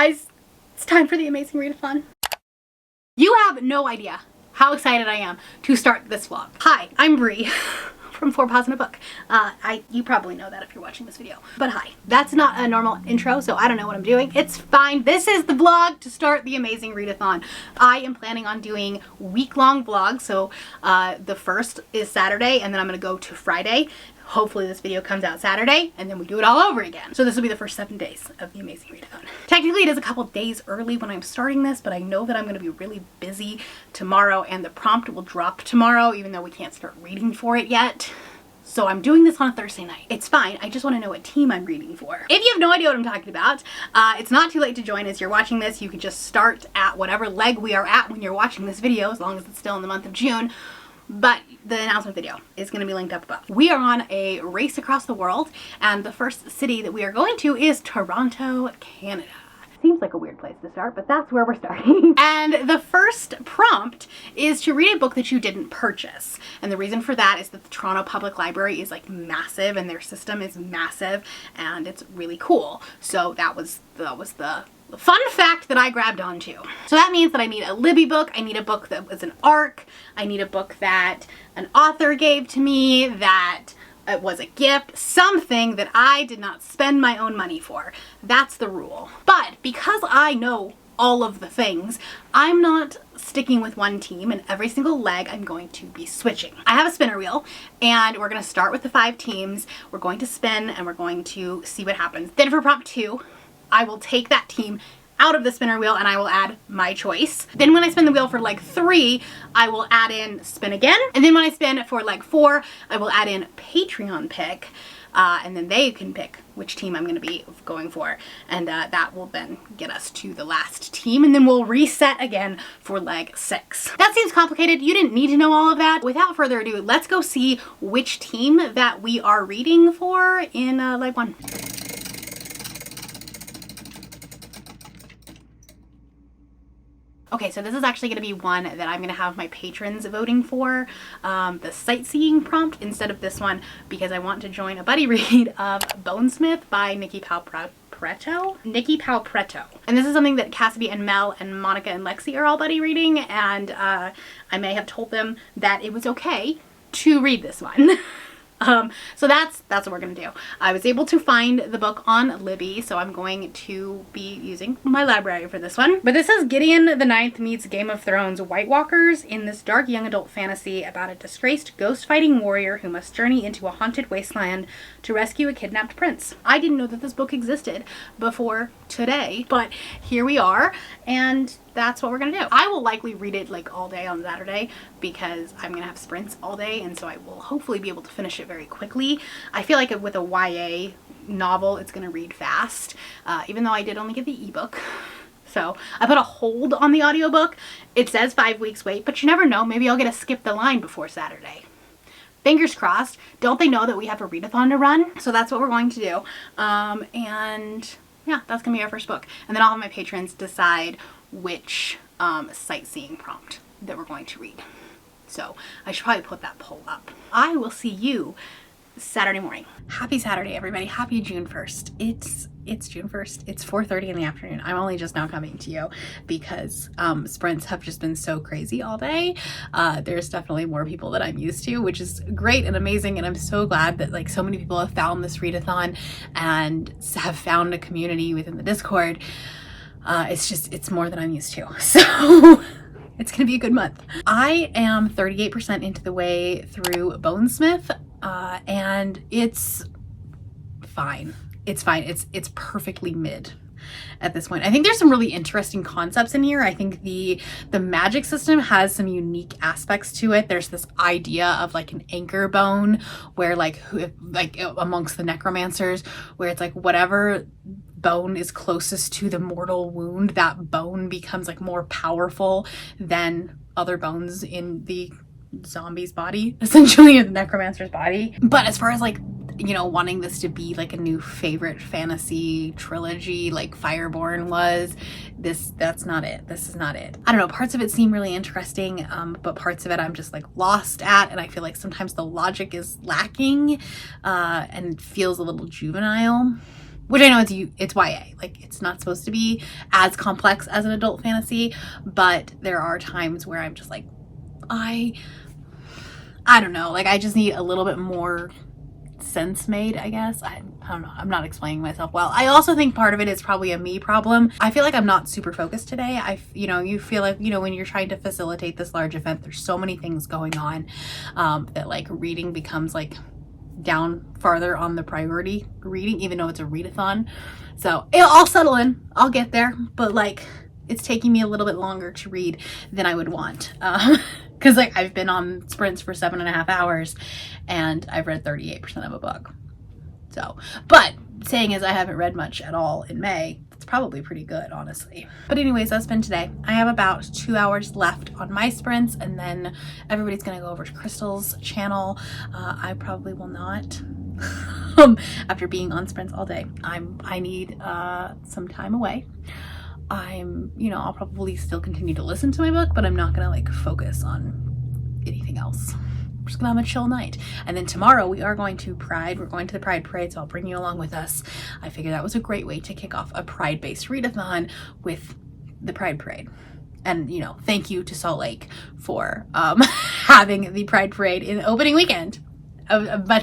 guys, it's time for the amazing readathon. You have no idea how excited I am to start this vlog. Hi, I'm Brie from 4 Paws in a Book. You probably know that if you're watching this video. But hi, that's not a normal intro, so I don't know what I'm doing. It's fine. This is the vlog to start the amazing readathon. I am planning on doing week-long vlogs, so the first is Saturday, and then I'm gonna go to Friday. Hopefully this video comes out Saturday, and then we do it all over again. So this will be the first 7 days of the amazing readathon. Technically it is a couple days early when I'm starting this, but I know that I'm going to be really busy tomorrow, and the prompt will drop tomorrow, even though we can't start reading for it yet. So I'm doing this on a Thursday night. It's fine. I just want to know what team I'm reading for. If you have no idea what I'm talking about, it's not too late to join as you're watching this. You can just start at whatever leg we are at when you're watching this video, as long as it's still in the month of June. But the announcement video is going to be linked up above. We are on a race across the world, and the first city that we are going to is Toronto, Canada. Seems like a weird place to start, but that's where we're starting. And the first prompt is to read a book that you didn't purchase. And the reason for that is that the Toronto Public Library is like massive, and their system is massive, and it's really cool. So that was the fun fact that I grabbed onto. So that means that I need a Libby book, I need a book that was an ARC, I need a book that an author gave to me, that it was a gift, something that I did not spend my own money for. That's the rule. But because I know all of the things, I'm not sticking with one team, and every single leg I'm going to be switching. I have a spinner wheel, and we're going to start with the 5 teams. We're going to spin, and we're going to see what happens. Then for prompt 2, I will take that team out of the spinner wheel and I will add my choice. Then when I spin the wheel for leg 3, I will add in spin again. And then when I spin for leg 4, I will add in Patron pick. And then they can pick which team I'm going to be going for. And that will then get us to the last team. And then we'll reset again for leg 6. That seems complicated. You didn't need to know all of that. Without further ado, let's go see which team that we are reading for in leg 1. Okay, so this is actually going to be one that I'm going to have my patrons voting for, the sightseeing prompt instead of this one, because I want to join a buddy read of Bonesmith by Nikki Palpretto. And this is something that Cassidy and Mel and Monica and Lexi are all buddy reading, and I may have told them that it was okay to read this one. So that's what we're gonna do. I was able to find the book on Libby, so I'm going to be using my library for this one. But this is Gideon the Ninth meets Game of Thrones White Walkers in this dark young adult fantasy about a disgraced ghost-fighting warrior who must journey into a haunted wasteland to rescue a kidnapped prince. I didn't know that this book existed before today, but here we are, and that's what we're gonna do. I will likely read it like all day on Saturday because I'm gonna have sprints all day, and so I will hopefully be able to finish it very quickly. I feel like with a YA novel, it's gonna read fast, even though I did only get the ebook. So I put a hold on the audiobook. It says 5 weeks wait, but you never know. Maybe I'll get a skip the line before Saturday. Fingers crossed. Don't they know that we have a readathon to run? So that's what we're going to do. And yeah, that's gonna be our first book. And then I'll have my patrons decide which sightseeing prompt that we're going to read. So I should probably put that poll up. I will see you Saturday morning. Happy Saturday, everybody. Happy June 1st. It's June 1st. It's 4:30 in the afternoon. I'm only just now coming to you because sprints have just been so crazy all day. There's definitely more people that I'm used to, which is great and amazing, and I'm so glad that like so many people have found this readathon and have found a community within the Discord. It's more than I'm used to. So it's gonna be a good month. I am 38% into the way through Bonesmith, and it's fine. It's fine. It's perfectly mid at this point. I think there's some really interesting concepts in here. I think the magic system has some unique aspects to it. There's this idea of like an anchor bone where like amongst the necromancers, where it's like whatever bone is closest to the mortal wound, that bone becomes like more powerful than other bones in the zombie's body, essentially, in the necromancer's body. But as far as like, you know, wanting this to be like a new favorite fantasy trilogy like Fireborn was, that's not it. This is not it. I don't know, parts of it seem really interesting, but parts of it I'm just like lost at, and I feel like sometimes the logic is lacking and feels a little juvenile. which I know it's YA. Like, it's not supposed to be as complex as an adult fantasy, but there are times where I'm just like, I don't know. Like, I just need a little bit more sense made, I guess. I don't know. I'm not explaining myself well. I also think part of it is probably a me problem. I feel like I'm not super focused today. You feel like, when you're trying to facilitate this large event, there's so many things going on that like reading becomes like down farther on the priority reading, even though it's a readathon. So I'll settle in. I'll get there. But like, it's taking me a little bit longer to read than I would want. Because like I've been on sprints for 7.5 hours and I've read 38% of a book. So, but saying as I haven't read much at all in May, it's probably pretty good, honestly. But anyways, that's been today. I have about 2 hours left on my sprints, and then everybody's gonna go over to Crystal's channel. I probably will not. After being on sprints all day, I need some time away. I'll probably still continue to listen to my book, but I'm not gonna like focus on anything else. We're just gonna have a chill night. And then tomorrow we are going to Pride. We're going to the Pride Parade, so I'll bring you along with us. I figured that was a great way to kick off a Pride-based readathon with the Pride Parade. And, thank you to Salt Lake for having the Pride Parade in opening weekend.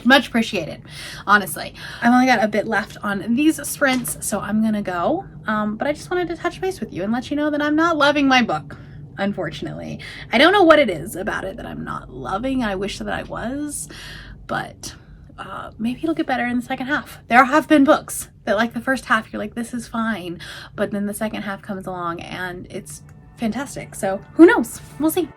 Much appreciated, honestly. I've only got a bit left on these sprints, so I'm gonna go. But I just wanted to touch base with you and let you know that I'm not loving my book, unfortunately. I don't know what it is about it that I'm not loving. I wish that I was, but maybe it'll get better in the second half. There have been books that like the first half you're like, this is fine, but then the second half comes along and it's fantastic. So who knows? We'll see.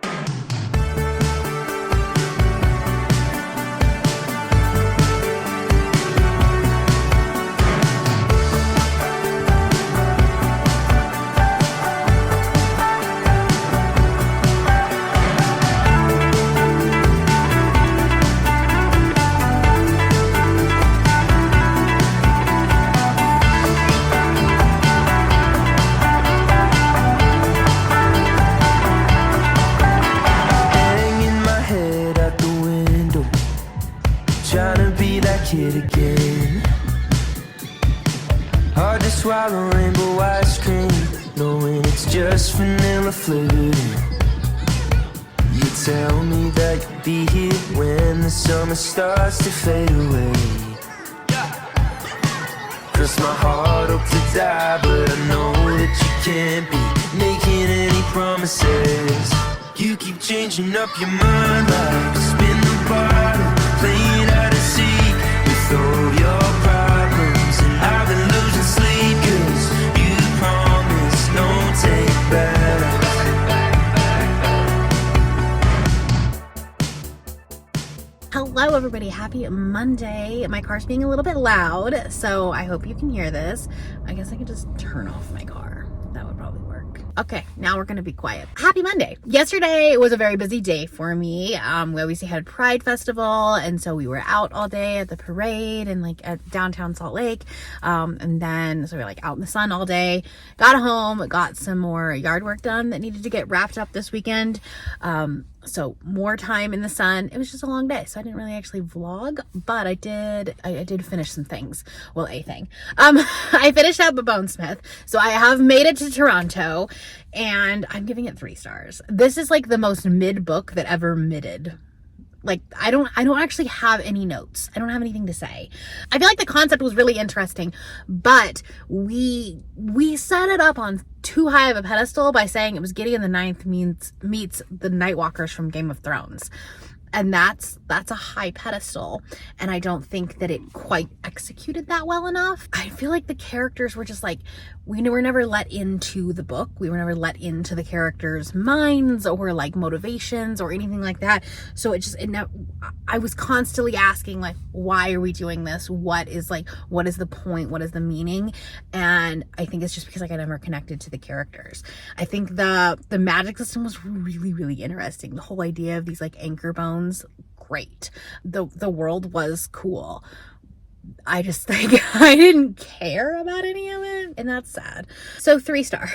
Kid again. Hard to swallow rainbow ice cream, knowing it's just vanilla flavored. You tell me that you'll be here when the summer starts to fade away. Cross my heart up to die, but I know that you can't be making any promises. You keep changing up your mind like spin the bottle, playing out at sea. All your problems, and I've been losing sleep, 'cause you promised no take back. Hello everybody, happy Monday. My car's being a little bit loud, so I hope you can hear this. I guess I can just turn off my car. That would probably work. Okay, now we're gonna be quiet. Happy Monday. Yesterday was a very busy day for me. We obviously had Pride Festival, and so we were out all day at the parade and like at downtown Salt Lake. And then so we were like out in the sun all day. Got home, got some more yard work done that needed to get wrapped up this weekend. So more time in the sun. It was just a long day, so I didn't really actually vlog, but I did finish some things. Well, a thing. I finished up a Bonesmith, so I have made it to Toronto, and I'm giving it 3 stars. This is like the most mid book that ever midded. Like, I don't actually have any notes. I don't have anything to say. I feel like the concept was really interesting, but we set it up on too high of a pedestal by saying it was Gideon the Ninth meets the Nightwalkers from Game of Thrones. And that's a high pedestal, and I don't think that it quite executed that well enough. I feel like the characters were just like, we were never let into the book. We were never let into the characters' minds or like motivations or anything like that. So I was constantly asking like, why are we doing this? What is the point? What is the meaning? And I think it's just because like I never connected to the characters. I think the magic system was really, really interesting. The whole idea of these like anchor bones, great. The world was cool. I just think I didn't care about any of it, and that's sad. So 3 star.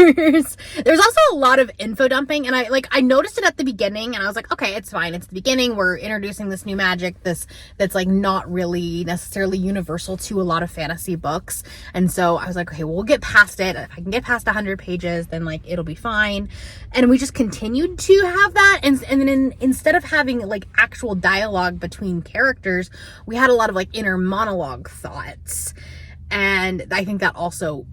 There's also a lot of info dumping, and I noticed it at the beginning, and I was like, okay, it's fine. It's the beginning. We're introducing this new magic, that's like not really necessarily universal to a lot of fantasy books. And so I was like, okay, we'll get past it. If I can get past 100 pages, then like it'll be fine. And we just continued to have that, and then instead of having like actual dialogue between characters, we had a lot of like inner monologue thoughts. And I think that also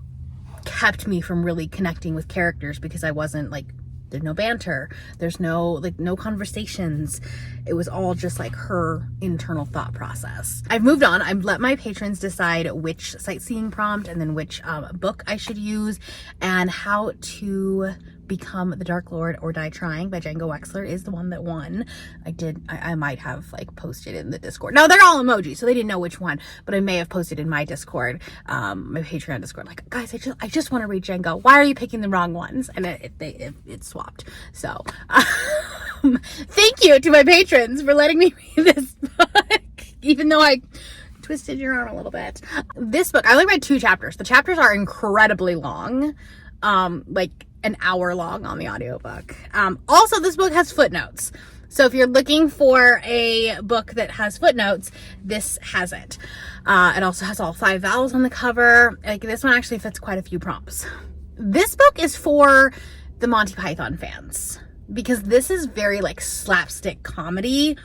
kept me from really connecting with characters, because I wasn't like, there's no banter, there's no conversations. It was all just like her internal thought process. I've moved on. I've let my patrons decide which sightseeing prompt and then which book I should use, and How to Become the Dark Lord or Die Trying by Django Wexler is the one that won. I might have like posted in the Discord. No, they're all emojis, so they didn't know which one, but I may have posted in my Discord, my Patreon Discord, like, guys, I just want to read Django. Why are you picking the wrong ones? And it swapped. So thank you to my patrons for letting me read this book, even though I twisted your arm a little bit. This book, I only read 2 chapters. The chapters are incredibly long, like an hour long on the audiobook. Also, this book has footnotes. So if you're looking for a book that has footnotes, this has it. It also has all 5 vowels on the cover. Like, this one actually fits quite a few prompts. This book is for the Monty Python fans, because this is very like slapstick comedy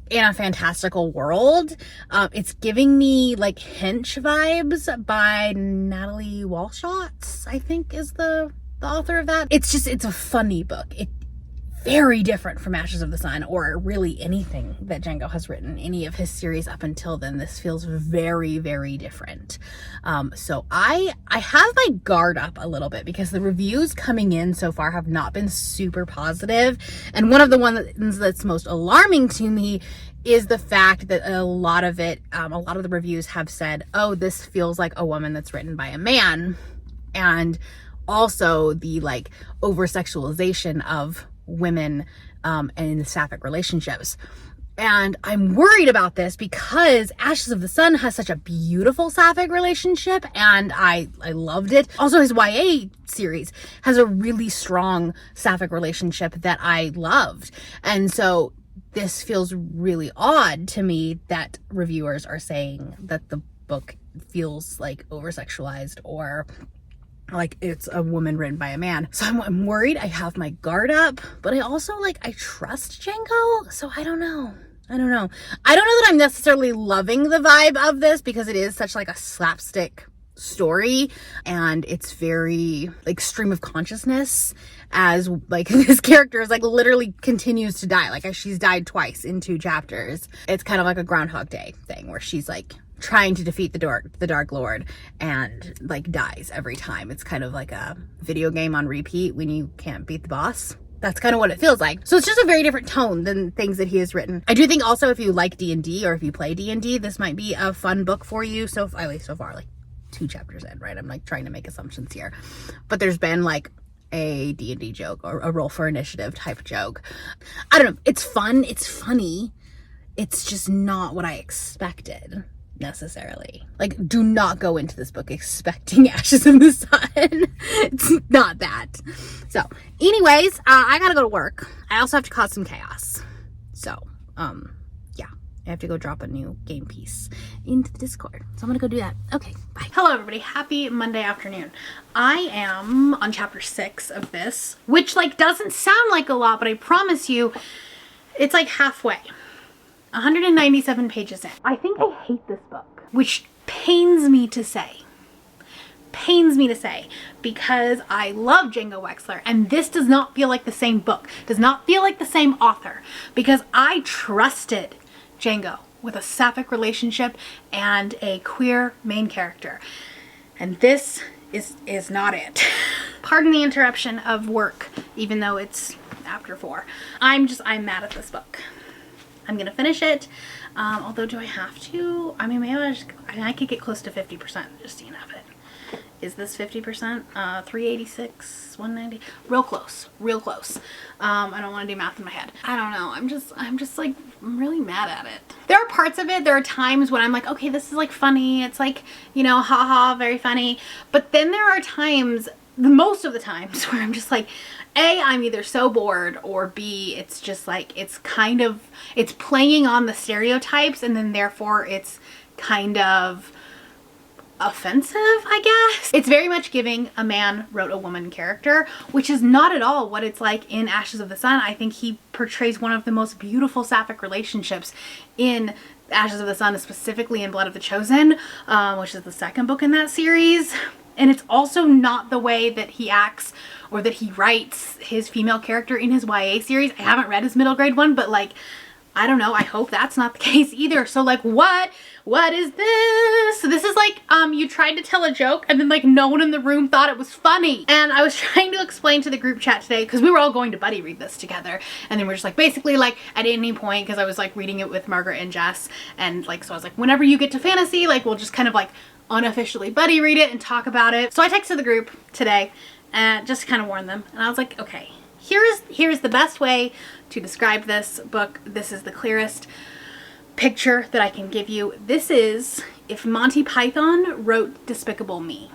in a fantastical world. It's giving me like Hinch vibes by Natalie Walshotz, I think is the author of that. It's a funny book. It's very different from Ashes of the Sun, or really anything that Django has written, any of his series up until then. This feels very, very different. So I have my guard up a little bit, because the reviews coming in so far have not been super positive. And one of the ones that's most alarming to me is the fact that a lot of the reviews have said, oh, this feels like a woman that's written by a man. And also the like over sexualization of women and in the sapphic relationships. And I'm worried about this because Ashes of the Sun has such a beautiful sapphic relationship, and I loved it. Also, his YA series has a really strong sapphic relationship that I loved. And so this feels really odd to me that reviewers are saying that the book feels like over-sexualized, or like it's a woman written by a man. So I'm worried. I have my guard up, but I also I trust Django. So I don't know. I don't know that I'm necessarily loving the vibe of this, because it is such like a slapstick story, and it's very like stream of consciousness, as like this character is like literally continues to die. Like she's died twice in 2 chapters. It's kind of like a Groundhog Day thing, where she's like trying to defeat the Dark Lord and like dies every time. It's kind of like a video game on repeat when you can't beat the boss. That's kind of what it feels like. So it's just a very different tone than things that he has written. I do think also, if you like D&D, or if you play D&D, this might be a fun book for you. So at least so far, like 2 chapters in, right? I'm like trying to make assumptions here, but there's been like a D&D joke, or a roll for initiative type joke. I don't know. It's fun. It's funny. It's just not what I expected necessarily. Like, do not go into this book expecting Ashes of the Sun. It's not that. So anyways, I gotta go to work. I also have to cause some chaos. So yeah, I have to go drop a new game piece into the Discord. So I'm gonna go do that. Okay, bye. Hello everybody, happy Monday afternoon. I am on chapter 6 of this, which like doesn't sound like a lot, but I promise you it's like halfway. 197 pages in. I think I hate this book, which pains me to say. Pains me to say, because I love Django Wexler, and this does not feel like the same book, does not feel like the same author, because I trusted Django with a sapphic relationship and a queer main character. And this is not it. Pardon the interruption of work, even though it's after 4. I'm mad at this book. I'm gonna finish it, although do I have to? I mean, maybe I could get close to 50% just to have it. Is this 50%? 386, 190, real close, real close. I don't want to do math in my head. I don't know. I'm just like, I'm really mad at it. There are parts of it, there are times when I'm like, okay, this is like funny. It's like, you know, haha, very funny. But then there are times most of the times where I'm just like, A, I'm either so bored, or B, it's just like, it's playing on the stereotypes, and then therefore it's kind of offensive, I guess. It's very much giving a man wrote a woman character, which is not at all what it's like in Ashes of the Sun. I think he portrays one of the most beautiful sapphic relationships in Ashes of the Sun, specifically in Blood of the Chosen, which is the second book in that series. And it's also not the way that he acts or that he writes his female character in his YA series. I haven't read his middle grade one, but like, I don't know. I hope that's not the case either. So like, what is this? So this is like, you tried to tell a joke and then like no one in the room thought it was funny. And I was trying to explain to the group chat today, because we were all going to buddy read this together. And then we're just like, basically like at any point, because I was like reading it with Margaret and Jess. And like, so I was like, whenever you get to fantasy, like we'll just kind of like unofficially buddy read it and talk about it. So I texted the group today and just to kind of warn them. And I was like, okay, here's the best way to describe this book. This is the clearest picture that I can give you. This is if Monty Python wrote Despicable Me.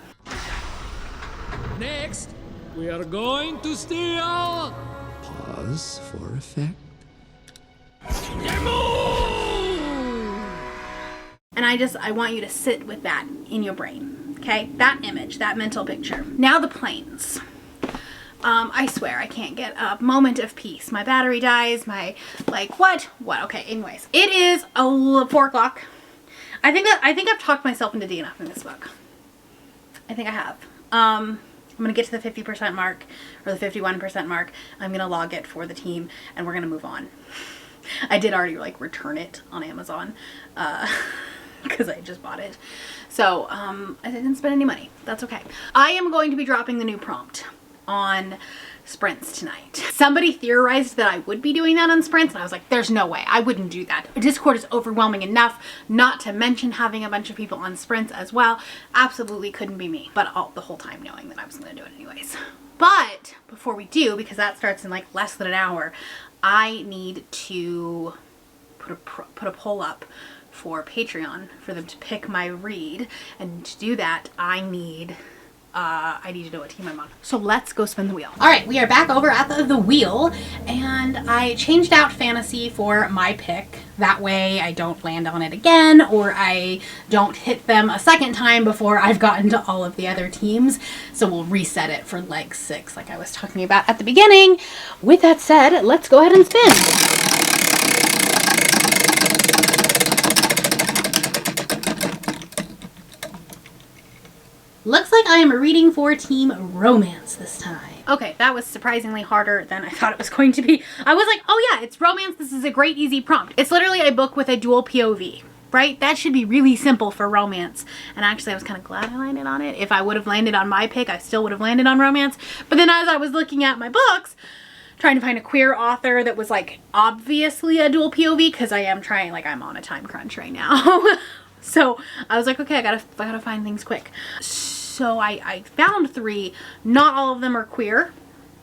Next, we are going to steal Pause for effect. the moon! And I want you to sit with that in your brain, okay? That image, that mental picture. Now the planes. I swear I can't get a moment of peace. My battery dies, what? Okay, anyways. It is 4 o'clock. I think I've talked myself into DNF in this book. I think I have. I'm gonna get to the 50% mark, or the 51% mark. I'm gonna log it for the team, and we're gonna move on. I did already like return it on Amazon, because I just bought it. So, I didn't spend any money. That's okay. I am going to be dropping the new prompt on sprints tonight. Somebody theorized that I would be doing that on sprints, and I was like, there's no way. I wouldn't do that. Discord is overwhelming enough, not to mention having a bunch of people on sprints as well. Absolutely couldn't be me. But the whole time knowing that I was going to do it anyways. But before we do, because that starts in like less than an hour, I need to put a poll up for Patreon for them to pick my read, and to do that I need to know what team I'm on. So let's go spin the wheel. All right, we are back over at the wheel, and I changed out fantasy for my pick. That way I don't land on it again, or I don't hit them a second time before I've gotten to all of the other teams. So we'll reset it for leg 6 like I was talking about at the beginning. With that said, let's go ahead and spin. Looks like I am reading for Team Romance this time. Okay, that was surprisingly harder than I thought it was going to be. I was like, oh yeah, it's romance. This is a great, easy prompt. It's literally a book with a dual POV, right? That should be really simple for romance. And actually, I was kind of glad I landed on it. If I would have landed on my pick, I still would have landed on romance. But then as I was looking at my books, trying to find a queer author that was like obviously a dual POV, because I am trying, like I'm on a time crunch right now. So I was like, okay, I gotta find things quick. So I found 3. Not all of them are queer,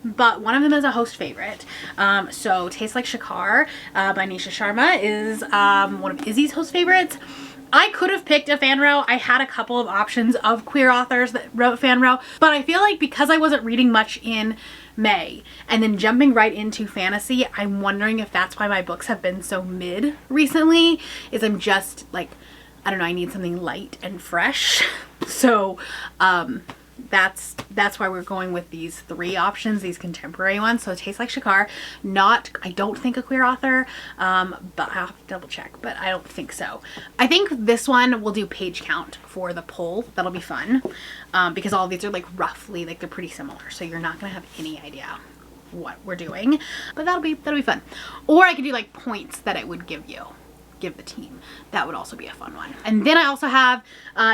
but one of them is a host favorite. So Tastes Like Shakar by Nisha Sharma is one of Izzy's host favorites. I could have picked a fan row. I had a couple of options of queer authors that wrote fan row, but I feel like because I wasn't reading much in May and then jumping right into fantasy, I'm wondering if that's why my books have been so mid recently, is I'm just like, I don't know, I need something light and fresh. So that's why we're going with these 3 options, these contemporary ones. So it Tastes Like Shakar, I don't think a queer author, but I'll have to double check, but I don't think so. I think this one will do page count for the poll. That'll be fun, because all of these are like roughly, like they're pretty similar. So you're not gonna have any idea what we're doing, but that'll be fun. Or I could do like points that it would give the team. That would also be a fun one. And then I also have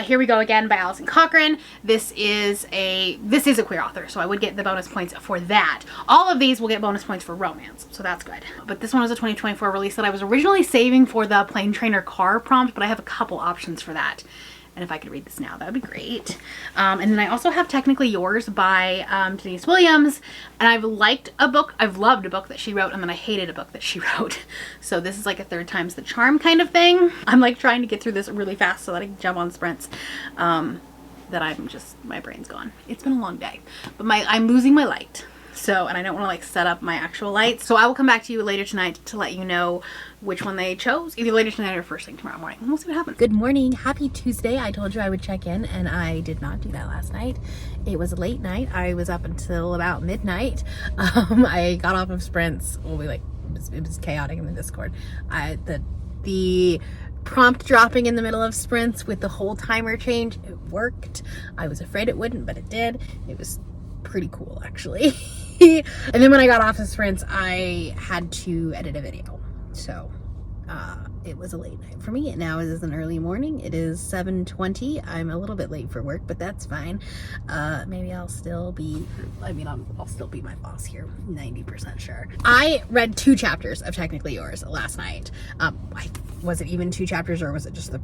Here We Go Again by Alison Cochrane. This is a queer author, so I would get the bonus points for that. All of these will get bonus points for romance, so that's good. But this one is a 2024 release that I was originally saving for the Plane Trainer Car prompt, but I have a couple options for that. And if I could read this now, that would be great. And then I also have Technically Yours by Denise Williams. And I've loved a book that she wrote, and then I hated a book that she wrote. So this is like a 3rd time's the charm kind of thing. I'm like trying to get through this really fast so that I can jump on sprints. that my brain's gone. It's been a long day, but I'm losing my light. So, and I don't want to like set up my actual lights. So I will come back to you later tonight to let you know which one they chose, either later tonight or first thing tomorrow morning. We'll see what happens. Good morning. Happy Tuesday. I told you I would check in and I did not do that last night. It was a late night. I was up until about midnight. I got off of sprints. Well, it was chaotic in the Discord. The prompt dropping in the middle of sprints with the whole timer change, it worked. I was afraid it wouldn't, but it did. It was pretty cool, actually. And then when I got off the sprints, I had to edit a video. So it was a late night for me. Now it is an early morning. It is 7:20. I'm a little bit late for work, but that's fine. Maybe I'll still be my boss here, 90% sure. I read 2 chapters of Technically Yours last night. Was it even 2 chapters, or was it just the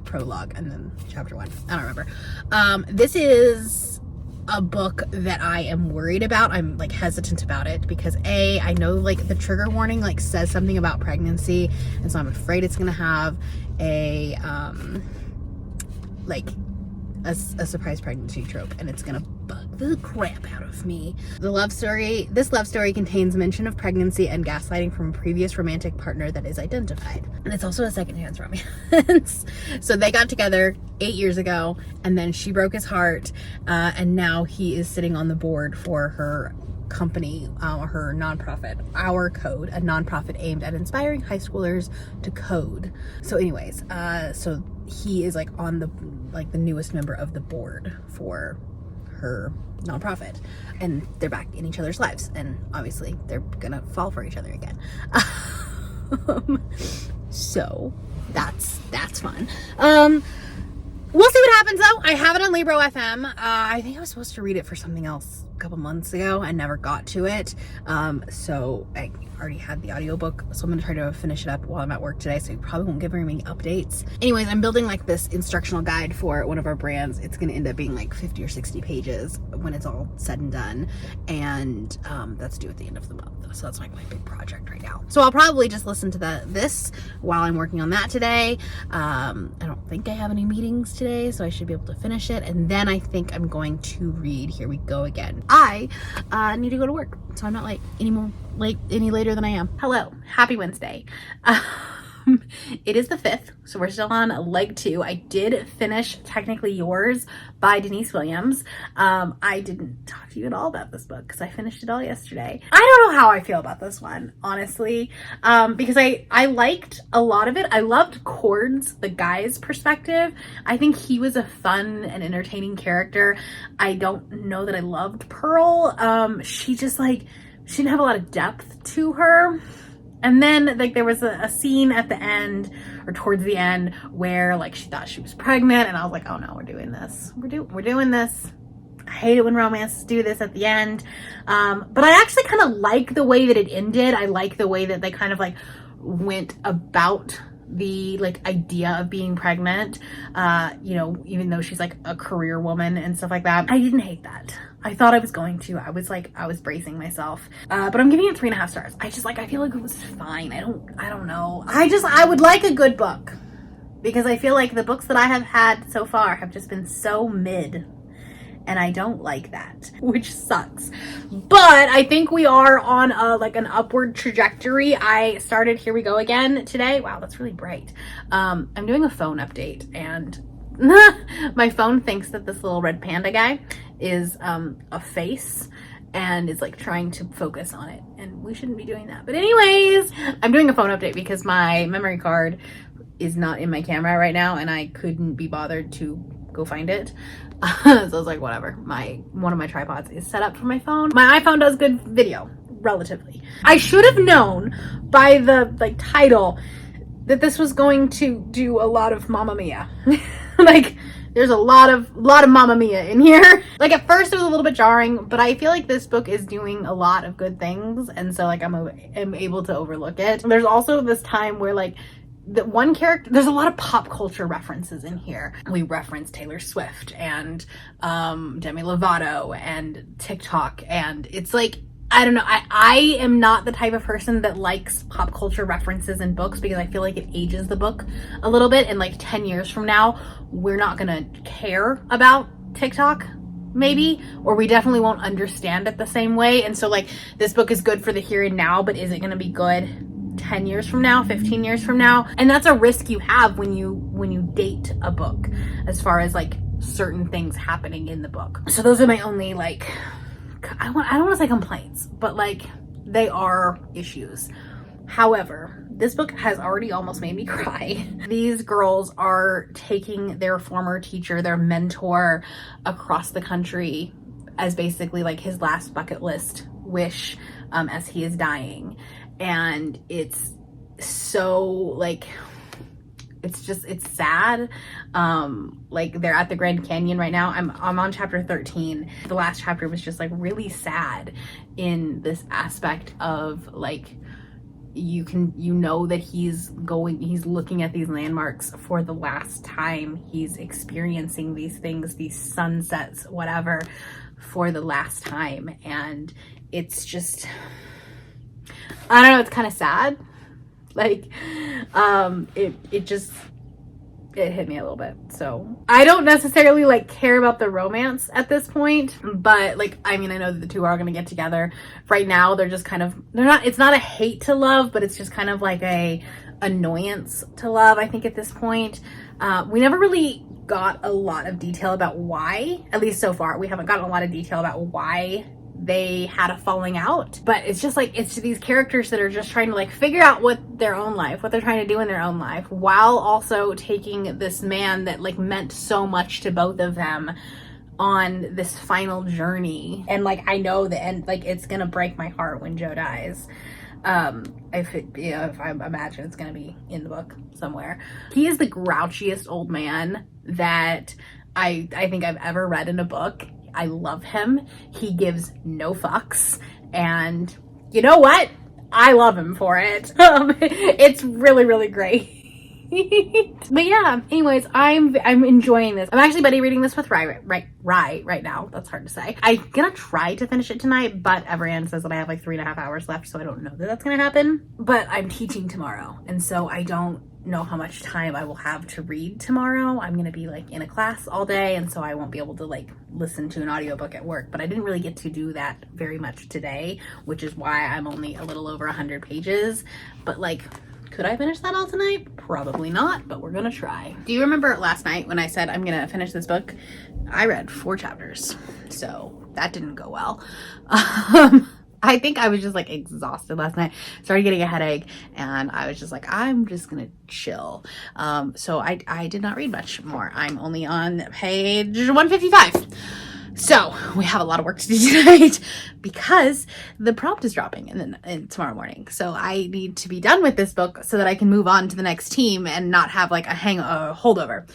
prologue and then chapter 1? I don't remember. This is a book that I am worried about. I'm like hesitant about it because I know like the trigger warning like says something about pregnancy, and so I'm afraid it's gonna have a surprise pregnancy trope, and it's gonna bug the crap out of me. This love story contains mention of pregnancy and gaslighting from a previous romantic partner that is identified. And it's also a second chance romance. So they got together 8 years ago, and then she broke his heart, and now he is sitting on the board for her company, her nonprofit, Our Code, a nonprofit aimed at inspiring high schoolers to code. So anyways, so he is like on the newest member of the board for her nonprofit, and they're back in each other's lives, and obviously they're gonna fall for each other again. So that's fun. We'll see what happens though. I have it on Libro FM. I think I was supposed to read it for something else a couple months ago. I never got to it. So I already had the audiobook, so I'm gonna try to finish it up while I'm at work today, so you probably won't give very many updates. Anyways, I'm building like this instructional guide for one of our brands. It's gonna end up being like 50 or 60 pages when it's all said and done, and that's due at the end of the month. So that's like my big project right now. So I'll probably just listen to this while I'm working on that today. I don't think I have any meetings today, so I should be able to finish it, and then I think I'm going to read Here We Go Again. I need to go to work, so I'm not like any later than I am. Hello, happy Wednesday. It is the 5th, so we're still on leg 2. I did finish Technically Yours by Denise Williams. I didn't talk to you at all about this book because I finished it all yesterday. I don't know how I feel about this one, honestly, because I liked a lot of it. I loved Cord's, the guy's perspective. I think he was a fun and entertaining character. I don't know that I loved Pearl. She didn't have a lot of depth to her. And then like there was a scene at the end or towards the end where like she thought she was pregnant, and I was like, oh no, we're doing this. We're doing this. I hate it when romances do this at the end. But I actually kind of like the way that it ended. I like the way that they kind of like went about the like idea of being pregnant, even though she's like a career woman and stuff like that. I didn't hate that. I thought I was going to. I was bracing myself. But I'm giving it 3.5 stars. I feel like it was fine. I don't know. I would like a good book, because I feel like the books that I have had so far have just been so mid, and I don't like that, which sucks. But I think we are on an upward trajectory. I started Here We Go Again today. Wow, that's really bright. I'm doing a phone update, and my phone thinks that this little red panda guy is a face and is like trying to focus on it, and we shouldn't be doing that. But anyways, I'm doing a phone update because my memory card is not in my camera right now, and I couldn't be bothered to go find it. So I was like, whatever. One of my tripods is set up for my phone. My iPhone does good video, relatively. I should have known by the title that this was going to do a lot of Mamma Mia. There's a lot of Mamma Mia in here. Like at first it was a little bit jarring, but I feel like this book is doing a lot of good things, and so like I'm able to overlook it. There's also this time where like the one character, there's a lot of pop culture references in here. We reference Taylor Swift and Demi Lovato and TikTok, and it's like I don't know. I am not the type of person that likes pop culture references in books because I feel like it ages the book a little bit. And like 10 years from now, we're not going to care about TikTok, maybe, or we definitely won't understand it the same way. And so like this book is good for the here and now, but is it going to be good 10 years from now, 15 years from now? And that's a risk you have when you date a book, as far as like certain things happening in the book. So those are my only like, I don't want to say complaints, but like they are issues. However, this book has already almost made me cry. These girls are taking their former teacher, their mentor, across the country as basically like his last bucket list wish as he is dying. And it's so like, it's sad. Like they're at the Grand Canyon right now. I'm on chapter 13. The last chapter was just like really sad in this aspect of like, you know that he's looking at these landmarks for the last time. He's experiencing these things, these sunsets, whatever, for the last time. And it's just, I don't know, it's kind of sad. Like, it hit me a little bit. So I don't necessarily like care about the romance at this point, but like, I mean, I know that the two are going to get together. Right now, they're just kind of, it's not a hate to love, but it's just kind of like a annoyance to love, I think, at this point. We never really got a lot of detail about why, at least so far. We haven't gotten a lot of detail about why they had a falling out, but it's just like, it's these characters that are just trying to like figure out what they're trying to do in their own life, while also taking this man that like meant so much to both of them on this final journey. And like, I know the end, like it's gonna break my heart when Joe dies. If I imagine it's gonna be in the book somewhere. He is the grouchiest old man that I think I've ever read in a book. I love him. He gives no fucks. And you know what? I love him for it. It's really, really great. But yeah, anyways, I'm enjoying this. I'm actually buddy reading this with Rye right now. That's hard to say. I'm gonna try to finish it tonight, but Everann says that I have like 3.5 hours left, so I don't know that that's gonna happen. But I'm teaching tomorrow, and so I don't know how much time I will have to read tomorrow. I'm gonna be like in a class all day, and so I won't be able to like listen to an audiobook at work. But I didn't really get to do that very much today, which is why I'm only a little over 100 pages. But like, could I finish that all tonight? Probably not, but we're gonna try. Do you remember last night when I said I'm gonna finish this book? I read 4 chapters, so that didn't go well. I think I was just like exhausted last night. Started getting a headache, and I was just like, I'm just gonna chill. So I did not read much more. I'm only on page 155. So we have a lot of work to do tonight because the prompt is dropping in tomorrow morning. So I need to be done with this book so that I can move on to the next team and not have like a holdover.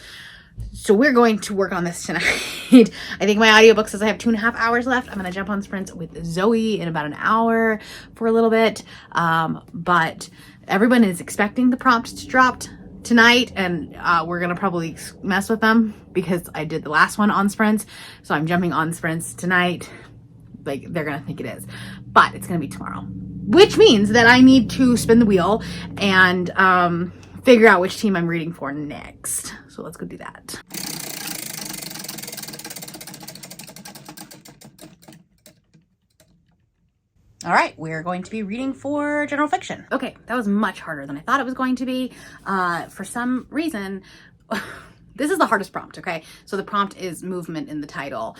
So we're going to work on this tonight. I think my audiobook says I have 2.5 hours left. I'm going to jump on sprints with Zoe in about an hour for a little bit. But everyone is expecting the prompt to drop tonight, and we're going to probably mess with them because I did the last one on sprints. So I'm jumping on sprints tonight. Like, they're going to think it is. But it's going to be tomorrow, which means that I need to spin the wheel and figure out which team I'm reading for next. So let's go do that. All right, we're going to be reading for general fiction. Okay, that was much harder than I thought it was going to be. For some reason, this is the hardest prompt, okay? So the prompt is movement in the title.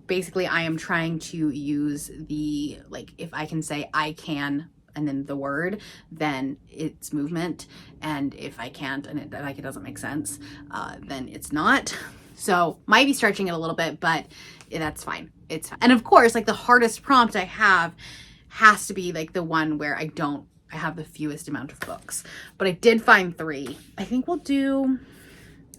Basically, I am trying to use the, like, if I can say I can and then the word, then it's movement. And if I can't and it doesn't make sense, then it's not. So might be stretching it a little bit, but that's fine. It's fine. And of course, like the hardest prompt I have has to be like the one where I have the fewest amount of books. But I did find 3. I think we'll do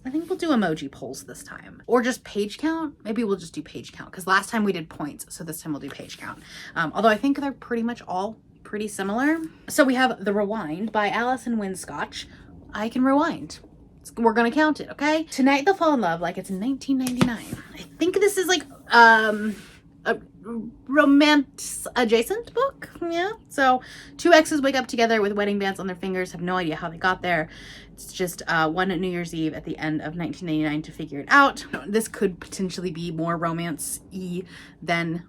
emoji polls this time, or just page count. Maybe we'll just do page count because last time we did points, so this time we'll do page count. Although I think they're pretty much all pretty similar. So we have The Rewind by Alison Winscotch. I can rewind. We're gonna count it, okay? Tonight They'll Fall in Love Like It's 1999. I think this is like romance adjacent book. Yeah. So two exes wake up together with wedding bands on their fingers, have no idea how they got there. It's just one New Year's Eve at the end of 1989 to figure it out. This could potentially be more romance-y than,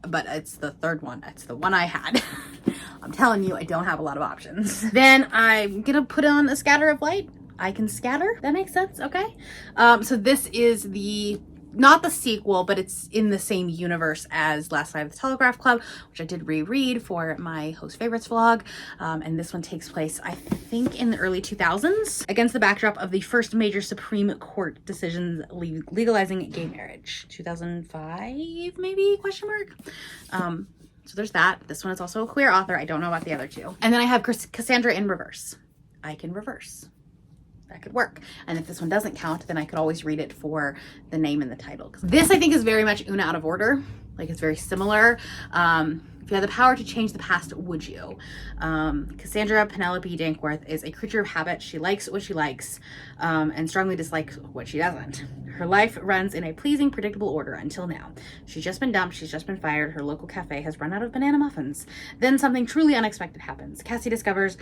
but it's the third one. It's the one I had. I'm telling you, I don't have a lot of options. Then I'm gonna put on A Scatter of Light. I Can Scatter. That makes sense. Okay. So this is not the sequel, but it's in the same universe as Last Night of the Telegraph Club, which I did reread for my Host Favorites vlog. And this one takes place, I think, in the early 2000s, against the backdrop of the first major Supreme Court decisions legalizing gay marriage. 2005, maybe, question mark? So there's that. This one is also a queer author. I don't know about the other two. And then I have Cassandra in Reverse. I Can Reverse. That could work. And if this one doesn't count, then I could always read it for the name and the title. This, I think, is very much Una out of order. Like, it's very similar. If you had the power to change the past, would you? Cassandra Penelope Dankworth is a creature of habit. She likes what she likes and strongly dislikes what she doesn't. Her life runs in a pleasing, predictable order until now. She's just been dumped. She's just been fired. Her local cafe has run out of banana muffins. Then something truly unexpected happens. Cassie discovers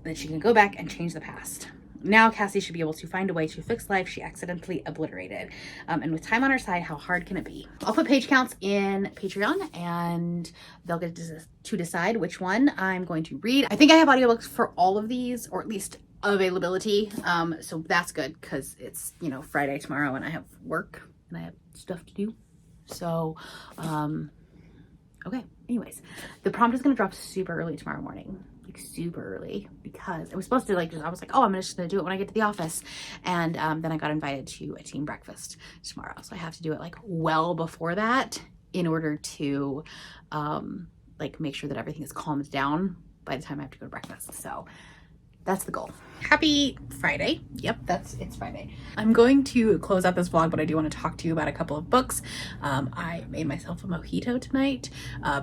that she can go back and change the past. Now Cassie should be able to find a way to fix life she accidentally obliterated. And with time on her side, how hard can it be? I'll put page counts in Patreon and they'll get to decide which one I'm going to read. I think I have audiobooks for all of these, or at least availability. So that's good because it's, you know, Friday tomorrow and I have work and I have stuff to do. So, okay. Anyways, the prompt is going to drop super early tomorrow morning. Like super early, because it was supposed to I was like, oh, I'm just gonna do it when I get to the office, and then I got invited to a team breakfast tomorrow, so I have to do it like well before that in order to like make sure that everything is calmed down by the time I have to go to breakfast. So that's the goal. Happy Friday. Yep, it's Friday. I'm going to close out this vlog, but I do want to talk to you about a couple of books. I made myself a mojito tonight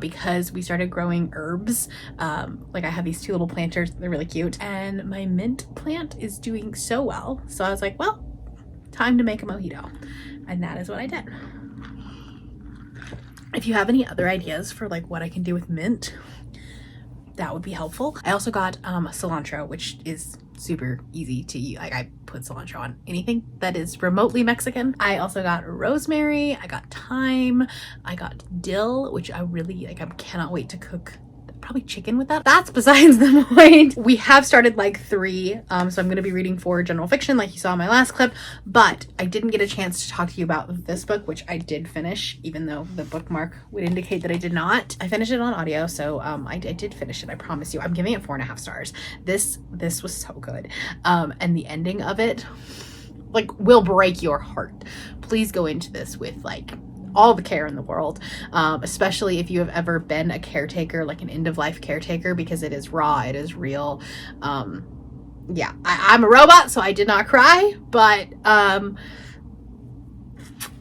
because we started growing herbs. Like I have these two little planters, they're really cute, and my mint plant is doing so well. So I was like, well, time to make a mojito. And that is what I did. If you have any other ideas for like what I can do with mint, that would be helpful. I also got cilantro, which is super easy to use. Like I put cilantro on anything that is remotely Mexican. I also got rosemary, I got thyme, I got dill, which I really like. I cannot wait to cook probably chicken with that. That's besides the point. We have started like 3, so I'm going to be reading 4 general fiction like you saw in my last clip, but I didn't get a chance to talk to you about this book, which I did finish, even though the bookmark would indicate that I did not. I finished it on audio, so I did finish it, I promise you. I'm giving it 4.5 stars. This was so good, and the ending of it like will break your heart. Please go into this with like all the care in the world, especially if you have ever been a caretaker, like an end-of-life caretaker, because it is raw, it is real. Yeah, I'm a robot, so I did not cry, but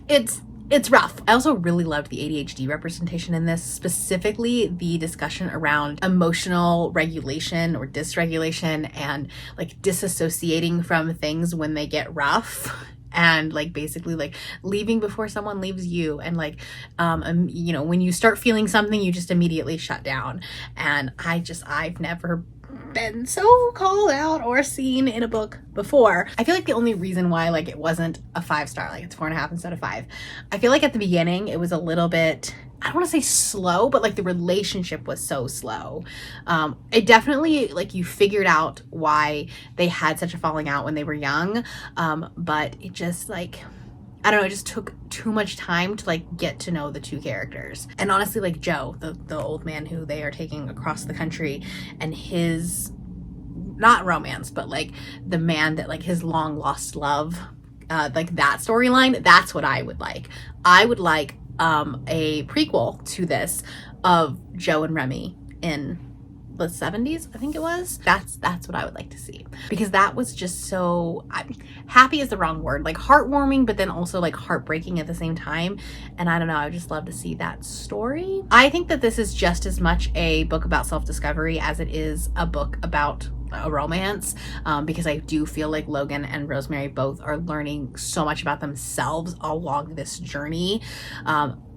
it's rough. I also really loved the ADHD representation in this, specifically the discussion around emotional regulation or dysregulation and like disassociating from things when they get rough. And like basically like leaving before someone leaves you, and like you know, when you start feeling something you just immediately shut down. And I've never been so called out or seen in a book before. I feel like the only reason why like it wasn't a 5-star, like it's 4.5 instead of 5, I feel like at the beginning it was a little bit, I don't want to say slow, but like the relationship was so slow. It definitely, like, you figured out why they had such a falling out when they were young, but it just like, I don't know, it just took too much time to like get to know the two characters. And honestly, like Joe, the old man who they are taking across the country, and his, not romance, but like the man that like his long lost love, like that storyline, that's what I would like. I would like a prequel to this of Joe and Remy in the 70s, I think it was. That's what I would like to see, because that was just so, happy is the wrong word, like heartwarming, but then also like heartbreaking at the same time. And I don't know, I would just love to see that story. I think that this is just as much a book about self-discovery as it is a book about a romance, because I do feel like Logan and Rosemary both are learning so much about themselves along this journey.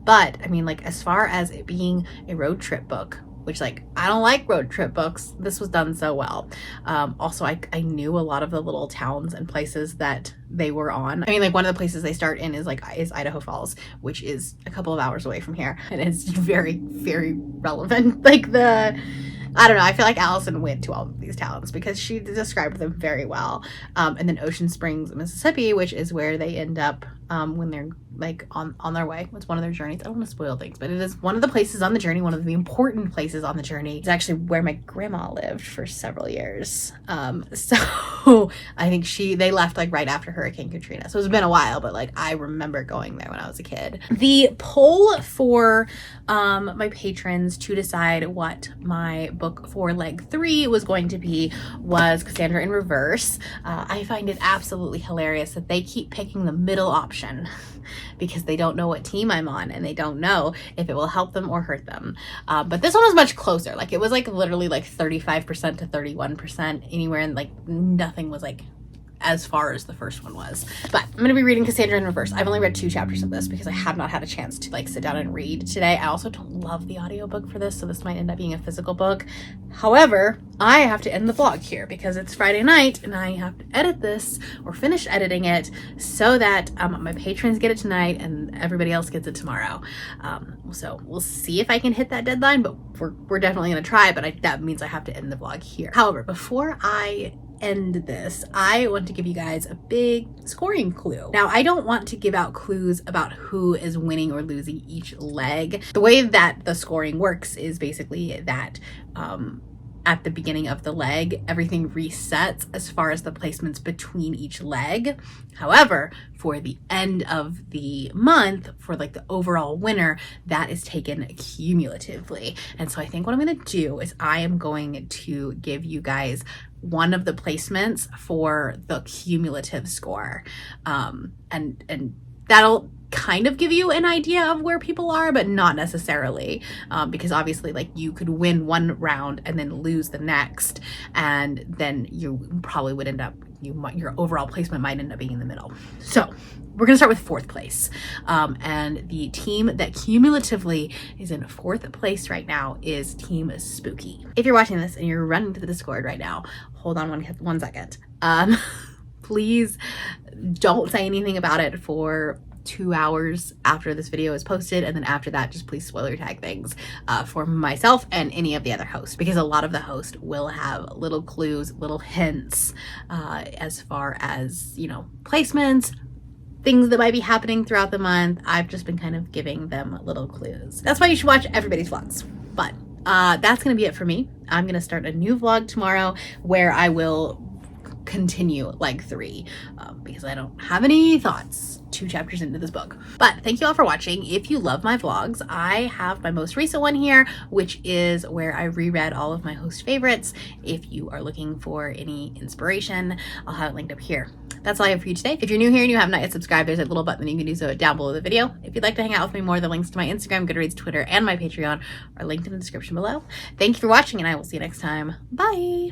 But I mean, like, as far as it being a road trip book, which, like, I don't like road trip books, this was done so well. Also, I knew a lot of the little towns and places that they were on. I mean, like, one of the places they start in is Idaho Falls, which is a couple of hours away from here, and it's very, very relevant. Like, I don't know, I feel like Allison went to all of these towns because she described them very well. And then Ocean Springs, Mississippi, which is where they end up when they're, like, on their way. It's one of their journeys. I don't want to spoil things, but it is one of the places on the journey, one of the important places on the journey. It's actually where my grandma lived for several years. So I think they left, like, right after Hurricane Katrina. So it's been a while, but, like, I remember going there when I was a kid. The poll for my patrons to decide what my book for leg 3 was going to be was Cassandra in Reverse. I find it absolutely hilarious that they keep picking the middle option because they don't know what team I'm on and they don't know if it will help them or hurt them. But this one was much closer. Like, it was, like, literally, like, 35% to 31% anywhere, and, like, nothing was, like, as far as the first one was. But I'm going to be reading Cassandra in Reverse. I've only read 2 chapters of this because I have not had a chance to, like, sit down and read today. I also don't love the audiobook for this, so this might end up being a physical book. However, I have to end the vlog here because it's Friday night and I have to edit this or finish editing it so that my patrons get it tonight and everybody else gets it tomorrow. So we'll see if I can hit that deadline, but we're definitely going to try, but that means I have to end the vlog here. However, before I end this, I want to give you guys a big scoring clue. Now, I don't want to give out clues about who is winning or losing each leg. The way that the scoring works is basically that at the beginning of the leg, everything resets as far as the placements between each leg. However, for the end of the month, for, like, the overall winner, that is taken cumulatively. And so I think what I'm going to do is I am going to give you guys one of the placements for the cumulative score. And that'll kind of give you an idea of where people are, but not necessarily, because obviously, like, you could win one round and then lose the next, and then you probably would end up, your overall placement might end up being in the middle. So we're gonna start with 4th place, and the team that cumulatively is in 4th place right now is Team Spooky. If you're watching this and you're running to the Discord right now, hold on one second. Please don't say anything about it for 2 hours after this video is posted, and then after that, just please spoiler tag things for myself and any of the other hosts, because a lot of the hosts will have little clues, little hints as far as, you know, placements, things that might be happening throughout the month. I've just been kind of giving them little clues. That's why you should watch everybody's vlogs. But that's gonna be it for me. I'm gonna start a new vlog tomorrow where I will continue leg 3 because I don't have any thoughts 2 chapters into this book. But thank you all for watching. If you love my vlogs, I have my most recent one here, which is where I reread all of my host favorites. If you are looking for any inspiration, I'll have it linked up here. That's all I have for you today. If you're new here and you have not yet subscribed, there's a little button that you can do so down below the video. If you'd like to hang out with me more, the links to my Instagram, Goodreads, Twitter, and my Patreon are linked in the description below. Thank you for watching, and I will see you next time. Bye!